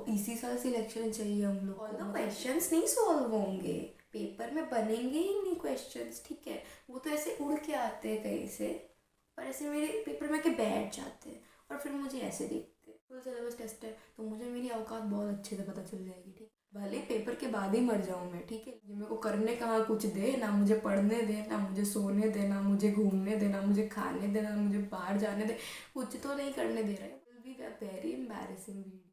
इसी साल सिलेक्शन चाहिए हम लोग को। तो क्वेश्चंस नहीं सॉल्व होंगे, पेपर में बनेंगे ही नहीं क्वेश्चंस, ठीक है। वो तो ऐसे उड़ के आते हैं कहीं से और ऐसे मेरे पेपर में के बैठ जाते हैं और फिर मुझे ऐसे देखते हैं। फुल सिलेबस टेस्ट है तो मुझे मेरी औकात बहुत अच्छे से पता चल जाएगी, ठीक। भले पेपर के बाद ही मर जाऊँ मैं, ठीक है। ये मेरे को करने कहाँ कुछ दे, ना मुझे पढ़ने दे, ना मुझे सोने दे, ना मुझे घूमने दे, ना मुझे खाने दे, ना मुझे बाहर जाने दे, कुछ तो नहीं करने दे रहा है। Will be very embarrassing video.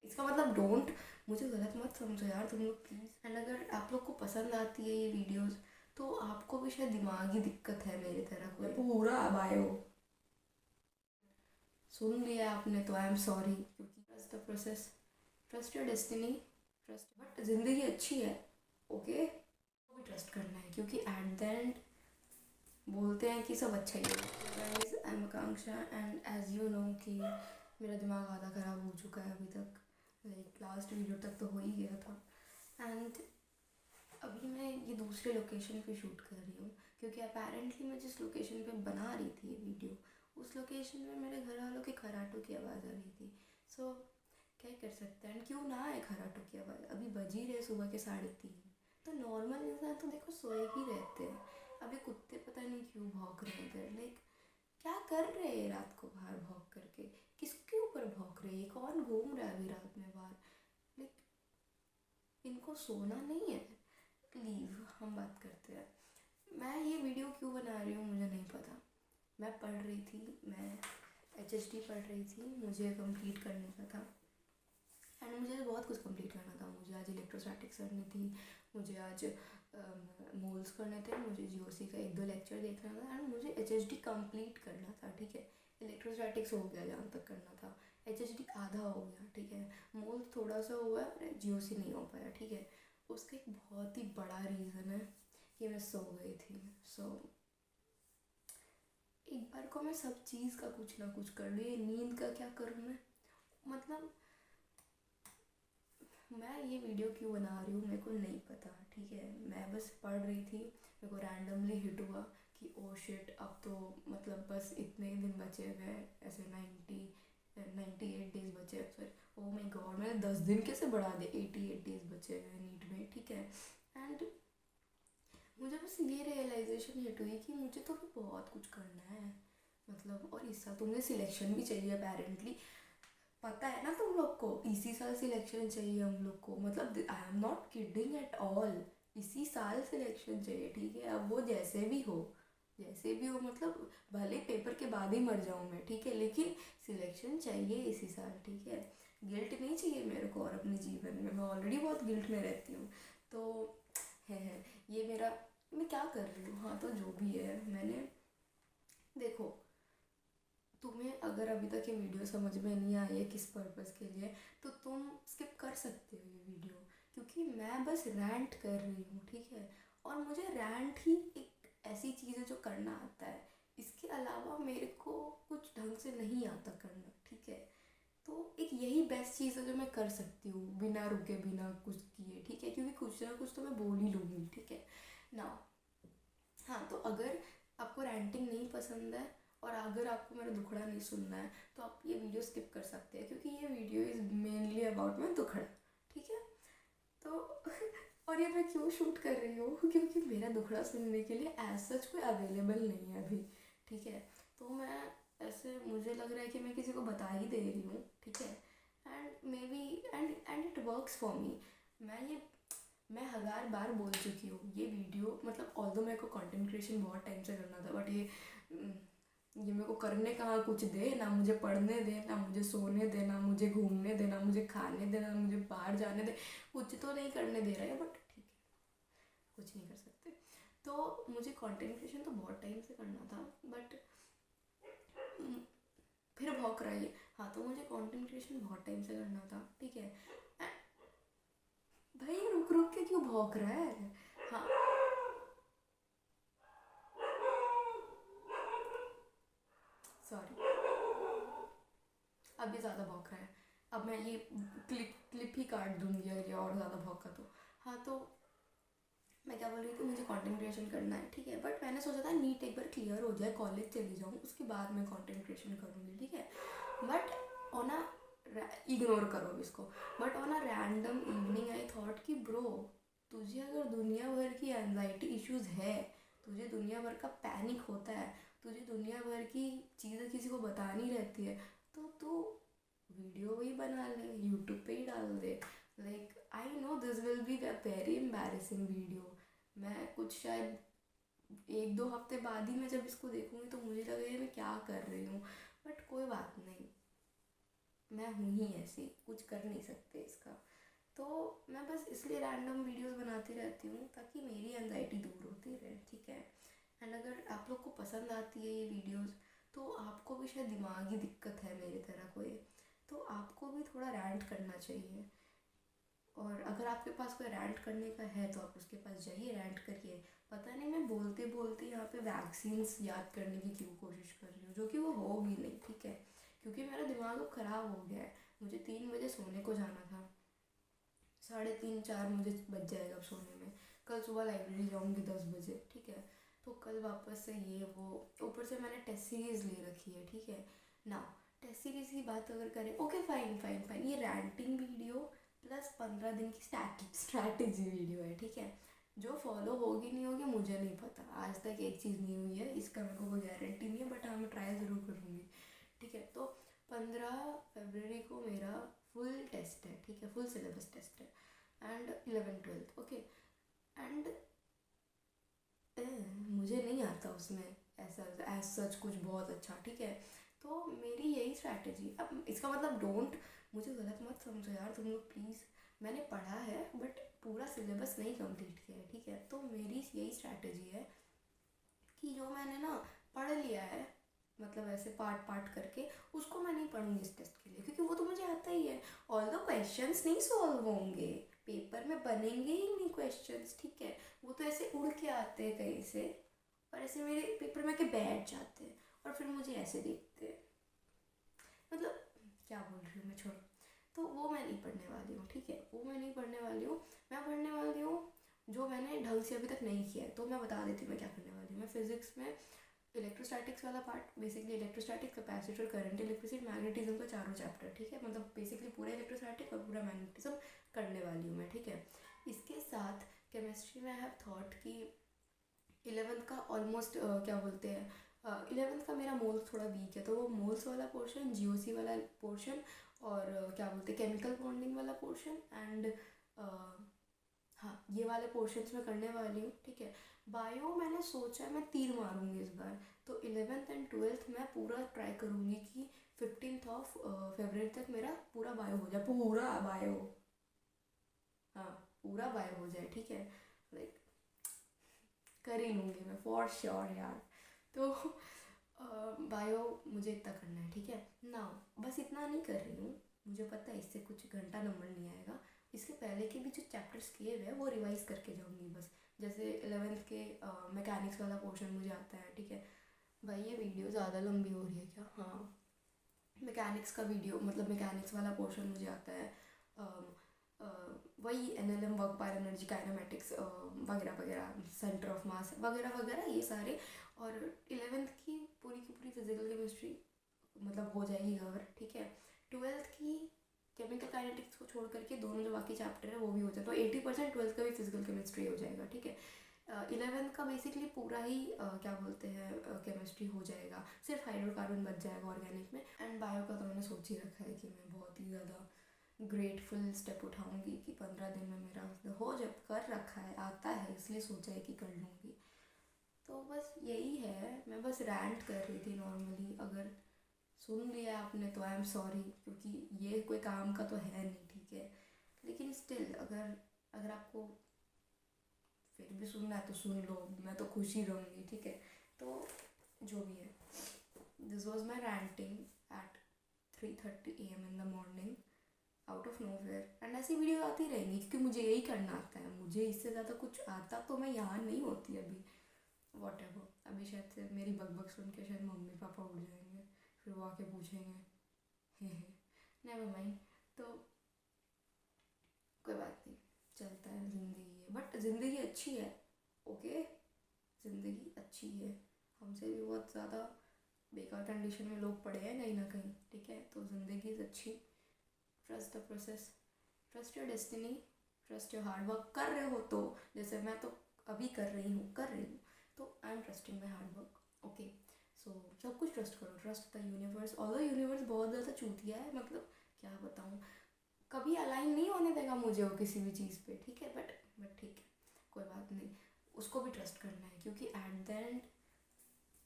इसका मतलब डोंट, मुझे गलत मत समझो यार तुम लोग प्लीज़। एंड अगर आप लोग को पसंद आती है ये वीडियोस तो आपको भी शायद दिमागी दिक्कत है मेरी तरह, कोई पूरा बायो सुन लिया आपने तो आई एम सॉरी। क्योंकि trust the process, trust your destiny, trust. But ज़िंदगी अच्छी है, ओके, भी ट्रस्ट करना है क्योंकि एट द एंड बोलते हैं कि सब अच्छा ही है। Guys I am Akanksha and as you know कि मेरा दिमाग आधा ख़राब हो चुका है अभी तक, लाइक लास्ट वीडियो तक तो हो ही गया था। एंड अभी मैं ये दूसरे लोकेशन पे शूट कर रही हूँ क्योंकि अपेरेंटली मैं जिस लोकेशन पे बना रही थी ये वीडियो उस लोकेशन में मेरे घर वालों के खराटों की आवाज़ आ रही थी। सो क्या कर सकते हैं, क्यों ना आए खराटों की आवाज़। अभी बज ही रहे सुबह के 3:30, तो नॉर्मल इंसान तो देखो सोए ही रहते हैं। अभी कुत्ते पता नहीं क्यों भौंक रहे हैं इधर, लाइक क्या कर रहे हैं रात को बाहर भौंक करके, किसके ऊपर भौंक रहे हैं, कौन घूम रहा है अभी रात में बाहर, लाइक इनको सोना नहीं है। लीव, हम बात करते हैं। मैं ये वीडियो क्यों बना रही हूँ मुझे नहीं पता। मैं पढ़ रही थी, मैं HST पढ़ रही थी, मुझे कंप्लीट करने का था एंड मुझे बहुत कुछ कंप्लीट करना था। मुझे आज इलेक्ट्रोस्टैटिक्स करनी थी, मुझे आज मोल्स करने थे, मुझे GOC का 1-2 लेक्चर देखना था एंड मुझे HST कंप्लीट करना था, ठीक है। इलेक्ट्रोस्टैटिक्स हो गया जहाँ तक करना था, HST आधा हो गया, ठीक है। मोल्स थोड़ा सा हुआ है, GOC नहीं हो पाया, ठीक है। उसका एक बहुत ही बड़ा रीज़न है कि मैं सो गई थी। सो एक बार को मैं सब चीज़ का कुछ ना कुछ कर रही, नींद का क्या करूँ मैं, मतलब मैं ये वीडियो क्यों बना रही हूँ मेरे को नहीं पता, ठीक है। मैं बस पढ़ रही थी, मेरे को रैंडमली हिट हुआ कि ओ शिट अब तो मतलब बस इतने ही दिन बचे हुए हैं, ऐसे 98 डेज बचे हैं, सॉरी ओ माय गॉड मैंने 10 दिन कैसे बढ़ा दिए, 88 डेज बचे हुए हैं नीट में, ठीक है। एंड मुझे बस ये रियलाइजेशन हिट हुई कि मुझे तो भी बहुत कुछ करना है, मतलब। और इस साल तुम्हें सिलेक्शन भी चाहिए अपेरेंटली, पता है ना तुम लोग को, इसी साल सिलेक्शन चाहिए हम लोग को, मतलब I am not kidding at all, इसी साल सिलेक्शन चाहिए, ठीक है। अब वो जैसे भी हो, जैसे भी हो, मतलब भले पेपर के बाद ही मर जाऊँ मैं, ठीक है, लेकिन सिलेक्शन चाहिए इसी साल, ठीक है। गिल्ट नहीं चाहिए मेरे को और अपने जीवन में, मैं ऑलरेडी बहुत गिल्ट में रहती हूँ। तो है ये मेरा, मैं क्या कर रही हूँ, हाँ तो जो भी है मैंने, देखो तुम्हें अगर अभी तक ये वीडियो समझ में नहीं आई है किस पर्पज़ के लिए तो तुम स्किप कर सकते हो ये वीडियो, क्योंकि मैं बस रैंट कर रही हूँ, ठीक है। और मुझे रैंट ही एक ऐसी चीज़ है जो करना आता है, इसके अलावा मेरे को कुछ ढंग से नहीं आता करना, ठीक है। तो एक यही बेस्ट चीज़ है जो मैं कर सकती हूँ बिना रुके बिना कुछ किए, ठीक है, क्योंकि कुछ ना कुछ तो मैं बोल ही लूँगी, ठीक है ना। हाँ तो अगर आपको रैंटिंग नहीं पसंद है और अगर आपको मेरा दुखड़ा नहीं सुनना है तो आप ये वीडियो स्किप कर सकते हैं, क्योंकि ये video is mainly about my दुखड़ा, ठीक है। तो और ये मैं क्यों शूट कर रही हूँ क्योंकि मेरा दुखड़ा सुनने के लिए एज सच कोई अवेलेबल नहीं है अभी, ठीक है। तो मैं ऐसे मुझे लग रहा है कि मैं किसी को बता ही दे रही हूँ, ठीक है। And may be and it works for me. मैं 1000 बार बोल चुकी हूँ ये वीडियो, मतलब ऑल्दो मेरे को कंटेंट क्रिएशन बहुत टाइम से करना था बट ये मेरे को करने कहाँ कुछ दे, ना मुझे पढ़ने दे, ना मुझे सोने दे, ना मुझे घूमने दे, ना मुझे खाने दे, ना मुझे बाहर जाने दे, कुछ तो नहीं करने दे रहा है, बट ठीक है कुछ नहीं कर सकते। तो मुझे कंटेंट क्रिएशन तो बहुत टाइम से करना था बट फिर भौंक रहा है, हाँ तो मुझे कंटेंट क्रिएशन बहुत टाइम से करना था, ठीक है। भाई रुक रुक के क्यों भौंक रहा है, हाँ सॉरी अब ये ज़्यादा भौंक रहा है, अब मैं ये क्लिप ही काट दूंगी अगर ये और ज़्यादा भौंका तो। हाँ तो मैं क्या बोल रही थी, मुझे कंटेंट क्रिएशन करना है, ठीक है। बट मैंने सोचा था नीट एक बार क्लियर हो जाए, कॉलेज चली जाऊँ, उसके बाद मैं कंटेंट क्रिएशन करूँगी, ठीक है। बट ऑन अ इग्नोर करो अब इसको। But on a random evening I thought कि ब्रो, तुझे अगर दुनिया भर की एनजाइटी इश्यूज है, तुझे दुनिया भर का पैनिक होता है, तुझे दुनिया भर की चीज़ें किसी को बतानी रहती है, तो तू वीडियो ही बना ले, यूट्यूब पे ही डाल दे। Like I know this will be a very embarrassing video. मैं कुछ शायद 1-2 हफ्ते बाद ही मैं जब इसको देखूँगी तो मुझे लगेगा मैं क्या कर रही हूँ, बट कोई बात नहीं, मैं हूँ ही ऐसी, कुछ कर नहीं सकते इसका। तो मैं बस इसलिए रैंडम वीडियोस बनाती रहती हूँ ताकि मेरी एंजाइटी दूर होती रहे, ठीक है। एंड अगर आप लोग को पसंद आती है ये वीडियोस, तो आपको भी शायद दिमागी दिक्कत है मेरी तरह कोई, तो आपको भी थोड़ा रैंट करना चाहिए। और अगर आपके पास कोई रैंट करने का है तो आप उसके पास जाइए, रैंट करिए। पता नहीं मैं बोलते बोलते यहाँ पे वैक्सीन्स याद करने की क्यों कोशिश कर रही हूँ, जो कि वो होगी नहीं, ठीक है, क्योंकि मेरा दिमाग अब ख़राब हो गया है। मुझे 3 बजे सोने को जाना था, 3:30-4 मुझे बज जाएगा अब सोने में। कल सुबह लाइब्रेरी जाऊँगी 10 बजे, ठीक है। तो कल वापस से ये वो, ऊपर से मैंने टेस्ट सीरीज़ ले रखी है, ठीक है ना। टेस्ट सीरीज़ की बात अगर करें, ओके फाइन फाइन फाइन, ये रैंटिंग वीडियो प्लस 15 दिन की स्ट्रैटेजी वीडियो है, ठीक है। जो फॉलो होगी नहीं होगी मुझे नहीं पता, आज तक एक चीज़ नहीं हुई है, इसका मेरे को कोई गारंटी नहीं है, बट हाँ मैं ट्राई ज़रूर करूँगी, ठीक है। तो 15 फरवरी को मेरा फुल टेस्ट है, ठीक है, फुल सिलेबस टेस्ट है, एंड 11th-12th, ओके। एंड मुझे नहीं आता उसमें ऐसा एज सच कुछ बहुत अच्छा, ठीक है। तो मेरी यही स्ट्रैटेजी, अब इसका मतलब डोंट, मुझे गलत मत समझो यार तुम लोग प्लीज़, मैंने पढ़ा है बट पूरा सिलेबस नहीं कंप्लीट किया है, ठीक है। तो मेरी यही स्ट्रैटेजी है कि जो मैंने ना पढ़ लिया है, मतलब ऐसे पार्ट पार्ट करके, उसको मैं नहीं पढ़ूंगी इस टेस्ट के लिए, क्योंकि वो तो मुझे आता ही है। ऑल द क्वेश्चंस नहीं सॉल्व होंगे, पेपर में बनेंगे ही नहीं क्वेश्चंस, ठीक है। वो तो ऐसे उड़ के आते हैं कहीं से, और ऐसे मेरे पेपर में के बैठ जाते हैं, और फिर मुझे ऐसे देखते हैं, मतलब क्या बोल रही हूँ मैं, छोड़ो। तो वो मैं नहीं पढ़ने वाली हूँ, ठीक है, वो मैं नहीं पढ़ने वाली हूँ। मैं पढ़ने वाली हूँ जो मैंने ढंग से अभी तक नहीं किया है, तो मैं बता देती हूँ मैं क्या करने वाली हूँ। मैं फिजिक्स में इलेक्ट्रोस्टैटिक्स वाला part, basically electrostatic, capacitor, current, electricity, magnetism का चारों चैप्टर, ठीक है, मतलब बेसिकली पूरा इलेक्ट्रोस्टैटिक और पूरा मैग्नेटिज्म करने वाली हूँ मैं, ठीक है। इसके साथ केमिस्ट्री में आई हैव थॉट कि 11th का ऑलमोस्ट क्या बोलते हैं, 11th का मेरा मोल्स थोड़ा वीक है, तो वो मोल्स वाला पोर्शन, जीओसी वाला पोर्शन, और क्या बोलते हैं केमिकल बॉन्डिंग वाला पोर्शन, एंड हाँ ये वाले पोर्शंस में करने वाली हूँ, ठीक है। बायो मैंने सोचा है मैं तीर मारूंगी इस बार, तो 11th एंड 12th मैं पूरा ट्राई करूँगी कि 15 फरवरी तक मेरा पूरा बायो हो जाए, पूरा बायो, हाँ पूरा बायो हो जाए, ठीक है। लाइक कर ही लूँगी मैं फॉर श्योर यार। तो बायो मुझे इतना करना है, ठीक है ना। बस इतना नहीं कर रही हूँ, मुझे पता है इससे कुछ घंटा नंबर नहीं आएगा। इसके पहले के भी जो चैप्टर्स किए हुए हैं वो रिवाइज करके जाऊँगी बस। जैसे 11th के मैकेनिक्स वाला पोर्शन मुझे आता है, ठीक है। भाई ये वीडियो ज़्यादा लंबी हो रही है क्या? हाँ, मैकेनिक्स का वीडियो, मतलब मैकेनिक्स वाला पोर्शन मुझे आता है, वही NLM, work power energy, kinematics वगैरह वगैरह, सेंटर ऑफ मास वगैरह वगैरह ये सारे। और 11th की पूरी फिजिकल केमिस्ट्री मतलब हो जाएगी कवर, ठीक है। 12th की केमिकल काइनेटिक्स को छोड़ करके दोनों जो बाकी चैप्टर है वो भी हो जाए, तो 80% 12th का भी फिजिकल केमिस्ट्री हो जाएगा, ठीक है। 11th का बेसिकली पूरा ही क्या बोलते हैं केमिस्ट्री हो जाएगा, सिर्फ हाइड्रोकार्बन बच जाएगा ऑर्गेनिक में। एंड बायो का तो मैंने सोच ही रखा है कि मैं बहुत ही ज़्यादा ग्रेटफुल स्टेप उठाऊंगी कि 15 दिन में मेरा हो, जब कर रखा है आता है इसलिए सोचा है कि कर लूँगी। तो बस यही है, मैं बस रैंट कर रही थी नॉर्मली। अगर सुन लिया आपने तो आई एम सॉरी, क्योंकि ये कोई काम का तो है नहीं, ठीक है। लेकिन स्टिल अगर अगर आपको फिर भी सुनना है तो सुन लो, मैं तो खुश ही रहूँगी, ठीक है। तो जो भी है, this was my ranting at 3:30 AM in the morning, out of nowhere. And ऐसी वीडियो आती रहेंगी क्योंकि मुझे यही करना आता है, मुझे इससे ज़्यादा कुछ आता तो मैं यहाँ नहीं होती अभी। वॉट एवर, अभी शायद से मेरी बकबक सुन के शायद मम्मी पापा उठ जाएंगे, फिर वो आके पूछेंगे नेवर माइंड। तो कोई बात नहीं, चलता है, ज़िंदगी है, बट ज़िंदगी अच्छी है, ओके, ज़िंदगी अच्छी है। हमसे भी बहुत ज़्यादा बेकार कंडीशन में लोग पड़े हैं कहीं ना कहीं, ठीक है। तो ज़िंदगी अच्छी, trust the process, trust your destiny, trust your hard work. कर रहे हो तो, जैसे मैं तो अभी कर रही हूँ, तो I am trusting my hard work. Okay, so सब कुछ ट्रस्ट करो, trust the universe. Although universe बहुत ज़्यादा चूतिया है, मतलब क्या बताऊँ, कभी अलाइन नहीं होने देगा मुझे वो किसी भी चीज़ पे, ठीक है, बट ठीक है, कोई बात नहीं, उसको भी ट्रस्ट करना है, क्योंकि एट द एंड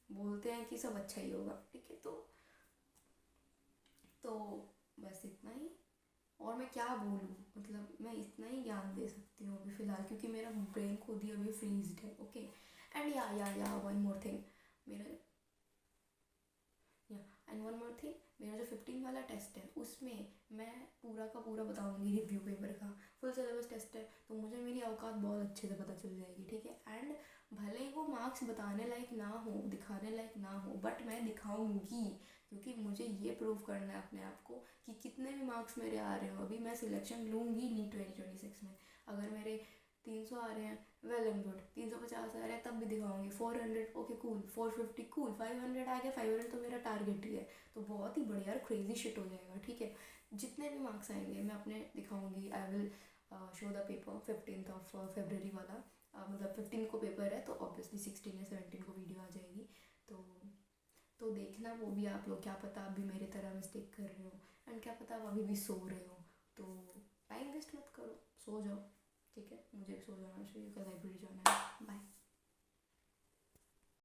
बोलते हैं कि सब अच्छा ही होगा, ठीक है। तो बस इतना ही, और मैं क्या बोलूँ, मतलब मैं इतना ही ज्ञान दे सकती हूँ अभी फ़िलहाल, क्योंकि मेरा ब्रेन खुद ही अभी फ्रीज्ड है। ओके, एंड या वन मोर थिंग, मेरा या एंड वन मोर थिंग, मेरा जो 15 वाला टेस्ट है उसमें मैं पूरा का पूरा बताऊंगी रिव्यू पेपर का, फुल सिलेबस टेस्ट है, तो मुझे मेरी औकात बहुत अच्छे से पता चल जाएगी, ठीक है। एंड भले ही वो मार्क्स बताने लायक ना हो, दिखाने लायक ना हो, बट मैं दिखाऊंगी, क्योंकि मुझे ये प्रूव करना है अपने आप को कि कितने भी मार्क्स मेरे आ रहे हो, अभी मैं सिलेक्शन लूँगी नीट 2026 में। अगर मेरे 300 आ रहे हैं, वेल एंड गुड, 350 आ रहे हैं तब भी दिखाऊंगी, 400 ओके कूल, 450 कूल, 500 आ गया, 500 तो मेरा टारगेट ही है, तो बहुत ही बढ़िया और क्रेजी शिट हो जाएगा, ठीक है। जितने भी मार्क्स आएंगे मैं अपने दिखाऊंगी, I will show the paper 15th of February वाला, मतलब 15 को पेपर है, तो ऑब्वियसली 16 या 17 को वीडियो आ जाएगी, तो देखना वो भी आप लोग, क्या पता आप भी मेरे तरह मिस्टेक कर रहे हो, एंड क्या पता आप अभी भी सो रहे हो, तो टाइम वेस्ट मत करो, सो जाओ, ठीक है, मुझे भी सो जाना चाहिए, कल लाइब्रेरी जाना है। बाय।